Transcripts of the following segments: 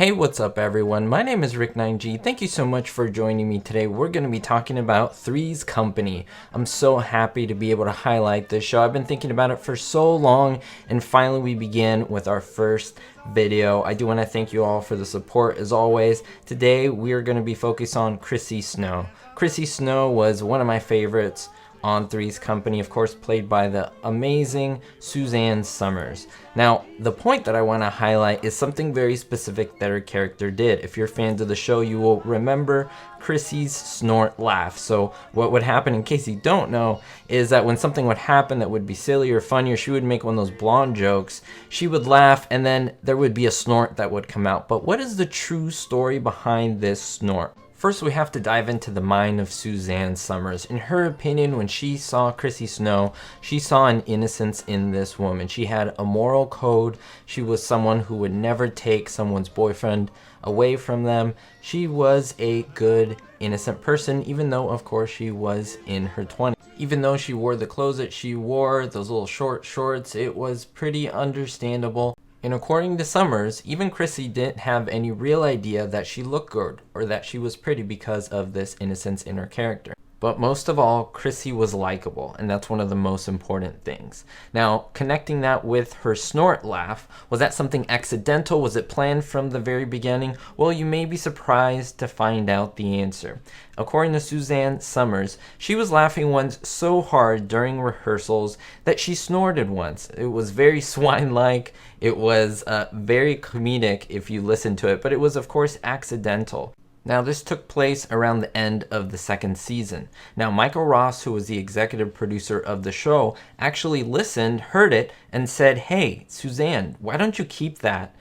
Hey, what's up everyone? My name is Rick9G. Thank you so much for joining me today. We're going to be talking about Three's Company. I'm so happy to be able to highlight this show. I've been thinking about it for so long, and finally we begin with our first video. I do want to thank you all for the support as always. Today we are going to be focused on Chrissy Snow. Chrissy Snow was one of my favorites on Three's Company, of course played by the amazing Suzanne Summers. Now, the point that I want to highlight is something very specific that her character did. If you're fans of the show, you will remember Chrissy's snort laugh. So what would happen, in case you don't know, is that when something would happen that would be silly or funny, or she would make one of those blonde jokes, she would laugh and then there would be a snort that would come out. But what is the true story behind this snort? First, we have to dive into the mind of Suzanne Summers. In her opinion, when she saw Chrissy Snow, she saw an innocence in this woman. She had a moral code. She was someone who would never take someone's boyfriend away from them. She was a good, innocent person, even though, of course, she was in her 20s. Even though she wore the clothes that she wore, those little short shorts, it was pretty understandable. And according to Summers, even Chrissy didn't have any real idea that she looked good or that she was pretty because of this innocence in her character. But most of all, Chrissy was likable, and that's one of the most important things. Now, connecting that with her snort laugh, was that something accidental? Was it planned from the very beginning? Well, you may be surprised to find out the answer. According to Suzanne Summers, she was laughing once so hard during rehearsals that she snorted once. It was very swine-like. It was very comedic if you listen to it, but it was, of course, accidental. Now, this took place around the end of the second season. Now, Michael Ross, who was the executive producer of the show, actually listened, heard it, and said, "Hey, Suzanne, why don't you keep that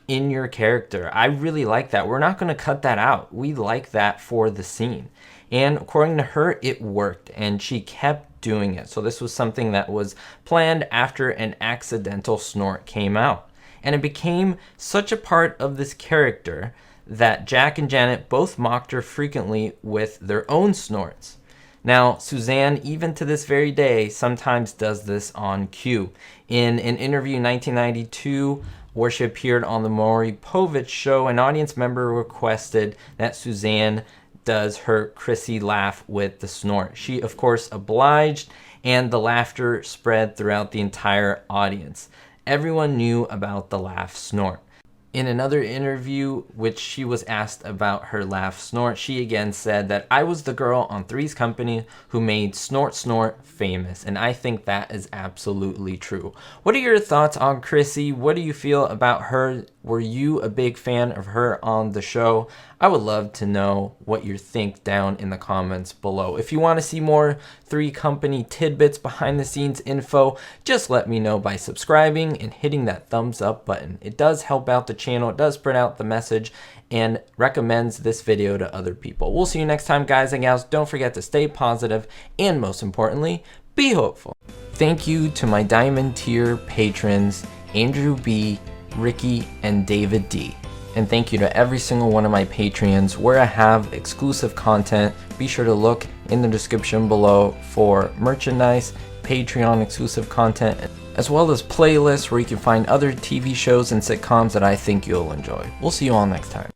in your character? I really like that. We're not going to cut that out. We like that for the scene." And according to her, it worked, and she kept doing it. So this was something that was planned after an accidental snort came out. And it became such a part of this character that Jack and Janet both mocked her frequently with their own snorts. Now, Suzanne, even to this very day, sometimes does this on cue. In an interview in 1992, where she appeared on the Maury Povich show, an audience member requested that Suzanne does her Chrissy laugh with the snort. She, of course, obliged, and the laughter spread throughout the entire audience. Everyone knew about the laugh snort. In another interview, which she was asked about her laugh snort, she again said that I was the girl on Three's Company who made Snort Snort famous, and I think that is absolutely true. What are your thoughts on Chrissy? What do you feel about her? Were you a big fan of her on the show? I would love to know what you think down in the comments below. If you want to see more Three's Company tidbits, behind the scenes info, just let me know by subscribing and hitting that thumbs up button. It does help out the channel, it does spread out the message, and recommends this video to other people. We'll see you next time, guys and gals. Don't forget to stay positive, and most importantly, be hopeful. Thank you to my Diamond tier patrons, Andrew B., Ricky, and David D. And thank you to every single one of my Patreons where I have exclusive content. Be sure to look in the description below for merchandise, Patreon exclusive content, as well as playlists where you can find other TV shows and sitcoms that I think you'll enjoy. We'll see you all next time.